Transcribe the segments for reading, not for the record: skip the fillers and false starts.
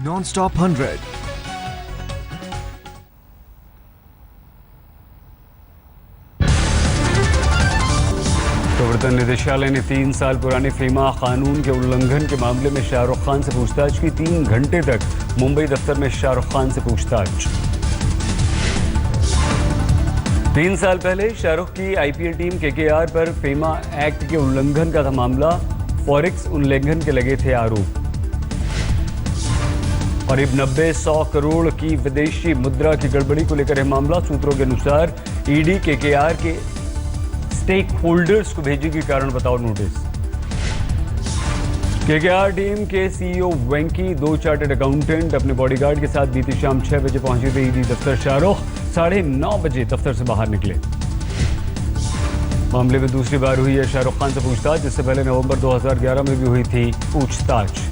Non-stop 100. प्रवर्तन निदेशालय ने 3 साल पुराने फेमा कानून के उल्लंघन के मामले में शाहरुख खान से पूछताछ की। 3 घंटे तक मुंबई दफ्तर में शाहरुख खान से पूछताछ। 3 साल पहले शाहरुख की आईपीएल टीम केकेआर पर फेमा एक्ट के उल्लंघन का था मामला। फॉरेक्स उल्लंघन के लगे थे आरोप। करीब 90-100 करोड़ की विदेशी मुद्रा की गड़बड़ी को लेकर यह मामला। सूत्रों के अनुसार ईडी केकेआर के स्टेक होल्डर्स को भेजेगी कारण बताओ नोटिस। केकेआर टीम के सीईओ वेंकी, 2 चार्टर्ड अकाउंटेंट अपने बॉडीगार्ड के साथ बीती शाम 6 बजे पहुंचे थे ईडी दफ्तर। शाहरुख 9:30 बजे दफ्तर से बाहर निकले। मामले में दूसरी बार हुई है शाहरुख खान से पूछताछ, जिससे पहले नवंबर 2011 में भी हुई थी पूछताछ।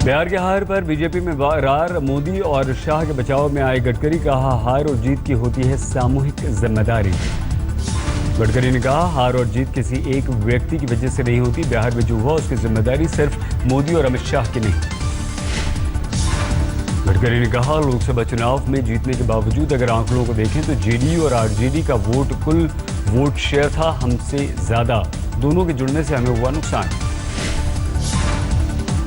बिहार के हार पर बीजेपी में रार। मोदी और शाह के बचाव में आए गडकरी। कहा, हार और जीत की होती है सामूहिक जिम्मेदारी। गडकरी ने कहा, हार और जीत किसी एक व्यक्ति की वजह से नहीं होती। बिहार में जो हुआ उसकी जिम्मेदारी सिर्फ मोदी और अमित शाह की नहीं। गडकरी ने कहा, लोकसभा चुनाव में जीतने के बावजूद अगर आंकड़ों को देखें तो जेडीयू और आरजेडी का कुल वोट शेयर था हमसे ज्यादा। दोनों के जुड़ने से हमें हुआ नुकसान।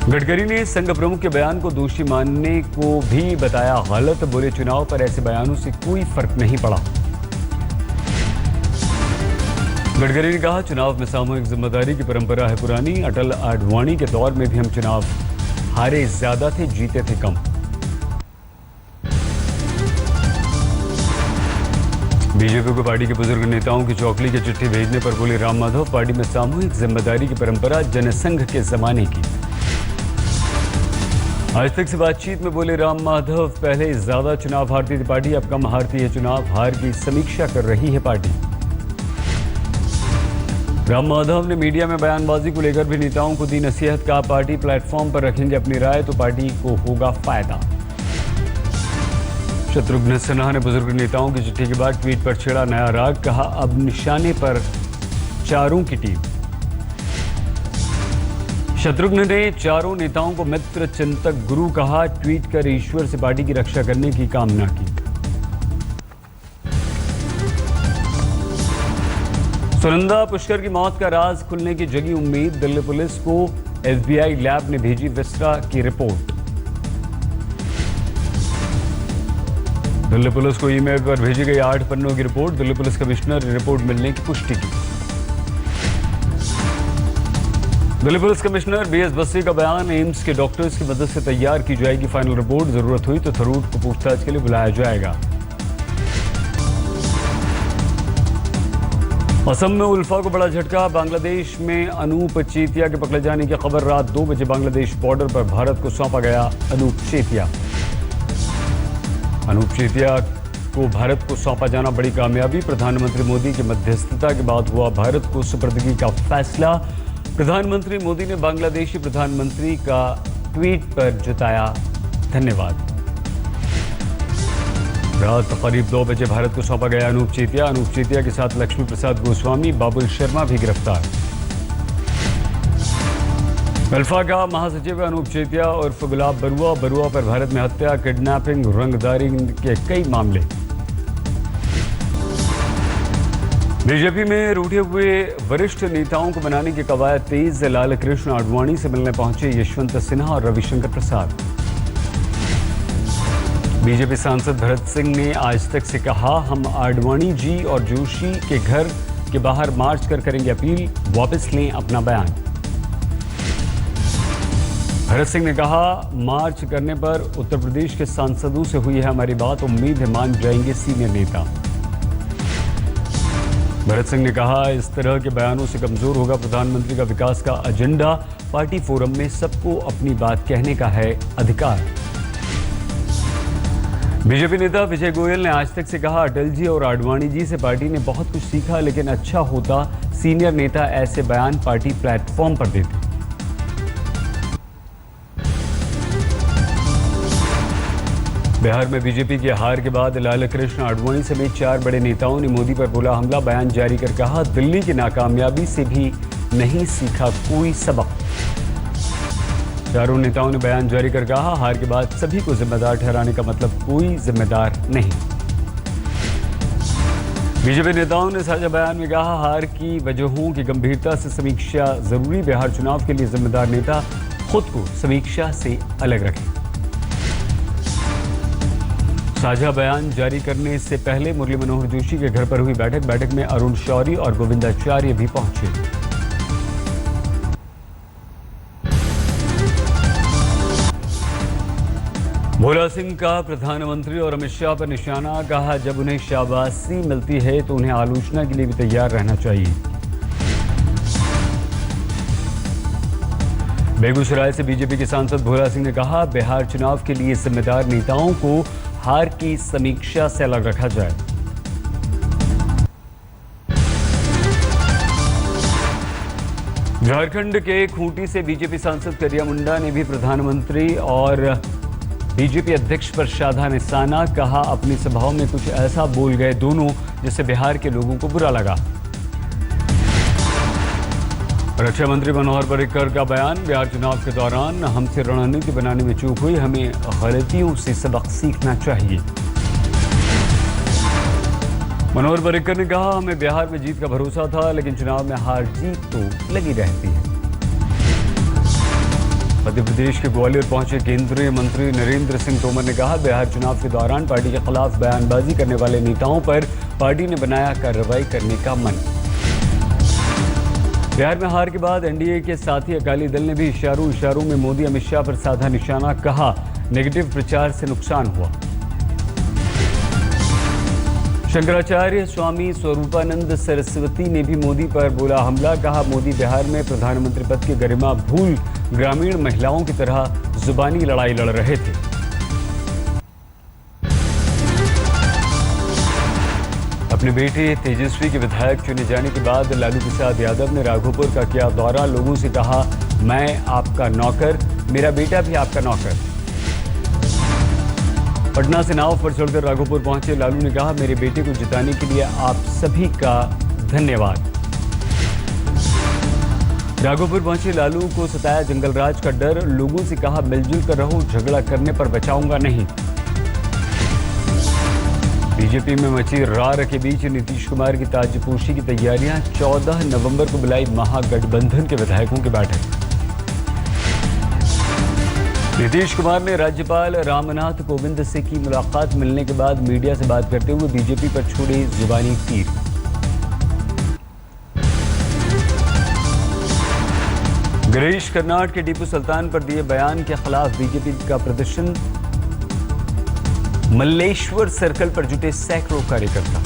गडकरी ने संघ प्रमुख के बयान को दोषी मानने को भी बताया गलत। बोले, चुनाव पर ऐसे बयानों से कोई फर्क नहीं पड़ा। गडकरी ने कहा, चुनाव में सामूहिक जिम्मेदारी की परंपरा है पुरानी। अटल आडवाणी के दौर में भी हम चुनाव हारे ज्यादा थे, जीते थे कम। बीजेपी को पार्टी के बुजुर्ग नेताओं की चौकली की चिट्ठी भेजने पर बोले राम माधव, पार्टी में सामूहिक जिम्मेदारी की परंपरा जनसंघ के जमाने की। आज तक से बातचीत में बोले राम माधव, पहले ज्यादा चुनाव हारती थी पार्टी, अब कम हारती है चुनाव। हार की समीक्षा कर रही है पार्टी। राम माधव ने मीडिया में बयानबाजी को लेकर भी नेताओं को दी नसीहत। का पार्टी प्लेटफॉर्म पर रखेंगे अपनी राय तो पार्टी को होगा फायदा। शत्रुघ्न सिन्हा ने बुजुर्ग नेताओं की चिट्ठी के बाद ट्वीट पर छेड़ा नया राग। कहा, अब निशाने पर चारों की टीम। शत्रुघ्न ने चारों नेताओं को मित्र, चिंतक, गुरु कहा। ट्वीट कर ईश्वर से पार्टी की रक्षा करने की कामना की। सुनंदा पुष्कर की मौत का राज खुलने की जगी उम्मीद। दिल्ली पुलिस को एफबीआई लैब ने भेजी विस्टा की रिपोर्ट। दिल्ली पुलिस को ईमेल पर भेजी गई 8 पन्नों की रिपोर्ट। दिल्ली पुलिस कमिश्नर ने रिपोर्ट मिलने की पुष्टि की। Delhi police commissioner BS Bassi का बयान, एम्स के डॉक्टर्स की मदद से तैयार की जाएगी फाइनल रिपोर्ट। जरूरत हुई तो थरूर को पूछताछ के लिए बुलाया जाएगा। असम में उल्फा को बड़ा झटका। बांग्लादेश में अनूप चेतिया के पकड़े जाने की खबर। रात 2 बजे बांग्लादेश बॉर्डर पर भारत को सौंपा गया अनूप चेतिया। अनूप चेतिया को भारत को सौंपा जाना बड़ी कामयाबी। प्रधानमंत्री मोदी की मध्यस्थता के बाद हुआ भारत को सुपुर्दगी का फैसला। प्रधानमंत्री मोदी ने बांग्लादेशी प्रधानमंत्री का ट्वीट पर जताया धन्यवाद। रात करीब 2 बजे भारत को सौंपा गया अनूप चेतिया। अनूप चेतिया के साथ लक्ष्मी प्रसाद गोस्वामी, बाबुल शर्मा भी गिरफ्तार। अल्फा का महासचिव अनूप चेतिया और गुलाब बरुआ पर भारत में हत्या, किडनैपिंग, रंगदारी के कई मामले। बीजेपी में रूठे हुए वरिष्ठ नेताओं को बनाने की कवायद तेज। लालकृष्ण आडवाणी से मिलने पहुंचे यशवंत सिन्हा और रविशंकर प्रसाद। बीजेपी सांसद भरत सिंह ने आज तक से कहा, हम आडवाणी जी और जोशी के घर के बाहर मार्च कर करेंगे अपील, वापस लें अपना बयान। भरत सिंह ने कहा, मार्च करने पर उत्तर प्रदेश के सांसदों से हुई है हमारी बात, उम्मीद है मान जाएंगे सीनियर नेता। भरत सिंह ने कहा, इस तरह के बयानों से कमजोर होगा प्रधानमंत्री का विकास का एजेंडा। पार्टी फोरम में सबको अपनी बात कहने का है अधिकार। बीजेपी नेता विजय गोयल ने आज तक से कहा, अटल जी और आडवाणी जी से पार्टी ने बहुत कुछ सीखा, लेकिन अच्छा होता सीनियर नेता ऐसे बयान पार्टी प्लेटफॉर्म पर देते। बिहार में बीजेपी की हार के बाद लालकृष्ण आडवाणी समेत 4 बड़े नेताओं ने मोदी पर बोला हमला। बयान जारी कर कहा, दिल्ली की नाकामयाबी से भी नहीं सीखा कोई सबक। चारों नेताओं ने बयान जारी कर कहा, हार के बाद सभी को जिम्मेदार ठहराने का मतलब कोई जिम्मेदार नहीं। बीजेपी नेताओं ने साझा बयान में कहा, हार की वजहों की गंभीरता से समीक्षा जरूरी। बिहार चुनाव के लिए जिम्मेदार नेता खुद को समीक्षा से अलग रखें। साझा बयान जारी करने से पहले मुरली मनोहर जोशी के घर पर हुई बैठक में अरुण शौरी और गोविंदाचार्य भी पहुंचे। भोला सिंह का प्रधानमंत्री और अमित शाह पर निशाना। कहा, जब उन्हें शाबाशी मिलती है तो उन्हें आलोचना के लिए भी तैयार रहना चाहिए। बेगूसराय से बीजेपी के सांसद भोला सिंह ने कहा, बिहार चुनाव के लिए जिम्मेदार नेताओं को हार की समीक्षा से अलग रखा जाए। झारखंड के खूंटी से बीजेपी सांसद करिया मुंडा ने भी प्रधानमंत्री और बीजेपी अध्यक्ष पर साधा निशाना। कहा, अपनी सभाओं में कुछ ऐसा बोल गए दोनों जिससे बिहार के लोगों को बुरा लगा। रक्षा मंत्री मनोहर पर्रिकर का बयान, बिहार चुनाव के दौरान हमसे रणनीति बनाने में चूक हुई, हमें गलतियों से सबक सीखना चाहिए। मनोहर पर्रिकर ने कहा, हमें बिहार में जीत का भरोसा था, लेकिन चुनाव में हार जीत तो लगी रहती है। मध्य प्रदेश के ग्वालियर पहुंचे केंद्रीय मंत्री नरेंद्र सिंह तोमर ने कहा, बिहार चुनाव के दौरान पार्टी के खिलाफ बयानबाजी करने वाले नेताओं पर पार्टी ने बनाया कार्रवाई करने का मन। बिहार में हार के बाद एनडीए के साथी अकाली दल ने भी इशारों में मोदी अमित शाह पर साधा निशाना। कहा, नेगेटिव प्रचार से नुकसान हुआ। शंकराचार्य स्वामी स्वरूपानंद सरस्वती ने भी मोदी पर बोला हमला। कहा, मोदी बिहार में प्रधानमंत्री पद की गरिमा भूल ग्रामीण महिलाओं की तरह जुबानी लड़ाई लड़ रहे थे। अपने बेटे तेजस्वी के विधायक चुने जाने के बाद लालू प्रसाद यादव ने राघोपुर का किया दौरा। लोगों से कहा, मैं आपका नौकर, मेरा बेटा भी आपका नौकर। पटना से नाव पर चढ़कर राघोपुर पहुंचे लालू ने कहा, मेरे बेटे को जिताने के लिए आप सभी का धन्यवाद। राघोपुर पहुंचे लालू को सताया जंगलराज का डर। लोगों से कहा, मिलजुल कर रहो, झगड़ा करने पर बचाऊंगा नहीं। बीजेपी में मची रार के बीच नीतीश कुमार की ताजपोशी की तैयारियां। 14 नवंबर को बुलाई महागठबंधन के विधायकों की बैठक। नीतीश कुमार ने राज्यपाल रामनाथ कोविंद से की मुलाकात। मिलने के बाद मीडिया से बात करते हुए बीजेपी पर छोड़े जुबानी तीर। गिरीश कर्नाड के टीपू सुल्तान पर दिए बयान के खिलाफ बीजेपी का प्रदर्शन। मल्लेश्वर सर्कल पर जुटे सैकड़ों कार्यकर्ता।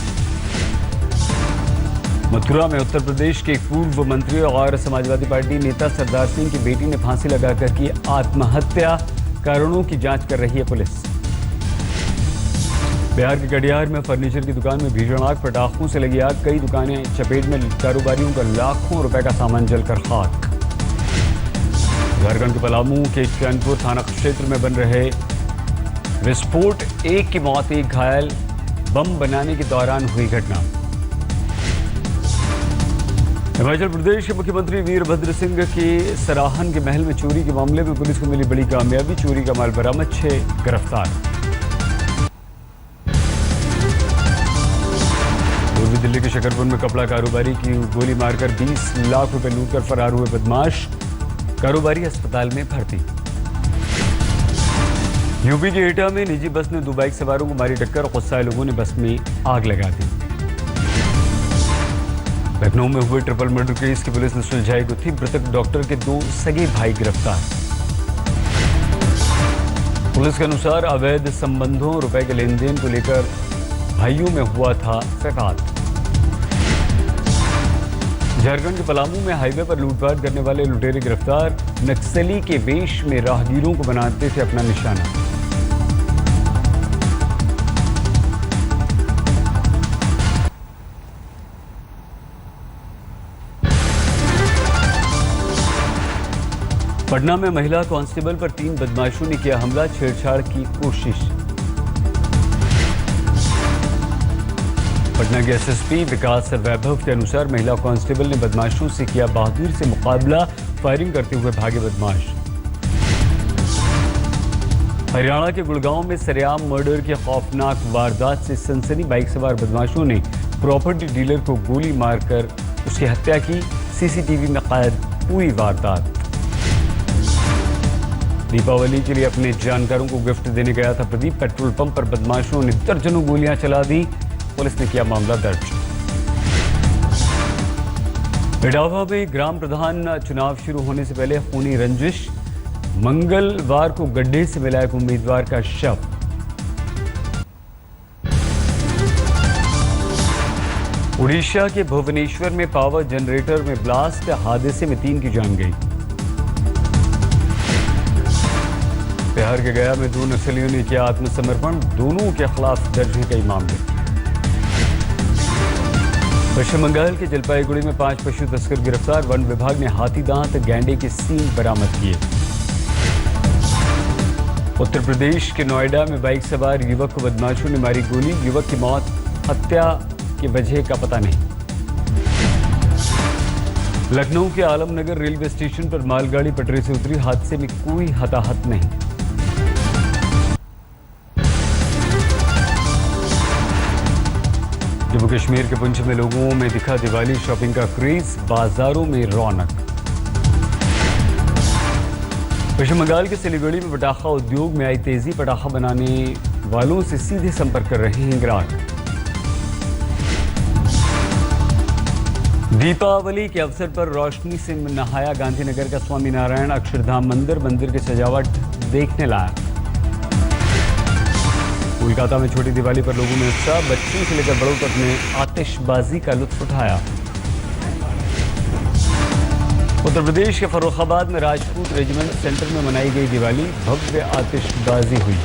मथुरा में उत्तर प्रदेश के पूर्व मंत्री और समाजवादी पार्टी नेता सरदार सिंह की बेटी ने फांसी लगाकर की आत्महत्या। कारणों की जांच कर रही है पुलिस। बिहार के कटिहार में फर्नीचर की दुकान में भीषण आग। पटाखों से लगी आग, कई दुकानें चपेट में, कारोबारियों का लाखों रुपए का सामान जलकर खाक। झारखंड के पलामू के चैनपुर थाना क्षेत्र में बन रहे विस्फोट, एक की मौत, एक घायल। बम बनाने के दौरान हुई घटना। हिमाचल प्रदेश के मुख्यमंत्री वीरभद्र सिंह के सराहन के महल में चोरी के मामले में पुलिस को मिली बड़ी कामयाबी। चोरी का माल बरामद, 6 गिरफ्तार। पूर्वी दिल्ली के शकरपुर में कपड़ा कारोबारी की गोली मारकर 20 लाख रुपए लूट कर फरार हुए बदमाश। कारोबारी अस्पताल में भर्ती। यूपी के एटा में निजी बस ने 2 बाइक सवारों को मारी टक्कर। गुस्साए लोगों ने बस में आग लगा दी। लखनऊ में हुए ट्रिपल मर्डर केस की पुलिस ने सुलझाई गुत्थी। मृतक डॉक्टर के 2 सगे भाई गिरफ्तार। पुलिस के अनुसार अवैध संबंधों, रुपए के लेन देन को लेकर भाइयों में हुआ था विवाद। झारखंड के पलामू में हाईवे पर लूटपाट करने वाले लुटेरे गिरफ्तार। नक्सली के वेश में राहगीरों को बनाते थे अपना निशाना। पटना में महिला कांस्टेबल पर 3 बदमाशों ने किया हमला। छेड़छाड़ की कोशिश। पटना के एसएसपी विकास वैभव के अनुसार महिला कांस्टेबल ने बदमाशों से किया बहादुरी से मुकाबला, फायरिंग करते हुए भागे बदमाश। हरियाणा के गुड़गांव में सरेआम मर्डर की खौफनाक वारदात से सनसनी। बाइक सवार बदमाशों ने प्रॉपर्टी डीलर को गोली मारकर उसकी हत्या की। सीसीटीवी में कैद पूरी वारदात। दीपावली के लिए अपने जानकारों को गिफ्ट देने गया था प्रदीप। पेट्रोल पंप पर बदमाशों ने दर्जनों गोलियां चला दी। पुलिस ने किया मामला दर्ज। इटावा में ग्राम प्रधान चुनाव शुरू होने से पहले खूनी रंजिश। मंगलवार को गड्ढे से मिला एक उम्मीदवार का शव। उड़ीसा के भुवनेश्वर में पावर जनरेटर में ब्लास्ट, हादसे में 3 की जान गई। बिहार के गया में 2 नक्सलियों ने किया आत्मसमर्पण, दोनों के खिलाफ दर्ज हैं कई मामले। पश्चिम बंगाल के जलपाईगुड़ी में 5 पशु तस्कर गिरफ्तार। वन विभाग ने हाथी दांत, गैंडे के सींग बरामद किए। उत्तर प्रदेश के नोएडा में बाइक सवार युवक को बदमाशों ने मारी गोली। युवक की मौत, हत्या की वजह का पता नहीं। लखनऊ के आलमनगर रेलवे स्टेशन पर मालगाड़ी पटरी से उतरी, हादसे में कोई हताहत नहीं। जम्मू कश्मीर के पुंछ में लोगों में दिखा दिवाली शॉपिंग का क्रेज, बाजारों में रौनक। पश्चिम बंगाल के सिलीगुड़ी में पटाखा उद्योग में आई तेजी, पटाखा बनाने वालों से सीधे संपर्क कर रहे हैं ग्राहक। दीपावली के अवसर पर रोशनी से नहाया गांधीनगर का स्वामीनारायण अक्षरधाम मंदिर। मंदिर की सजावट देखने लायक। कोलकाता में छोटी दिवाली पर लोगों में उत्साह, बच्चों से लेकर बड़ों तक ने आतिशबाजी का लुत्फ उठाया। उत्तर प्रदेश के फर्रुखाबाद में राजपूत रेजिमेंट सेंटर में मनाई गई दिवाली, भव्य आतिशबाजी हुई।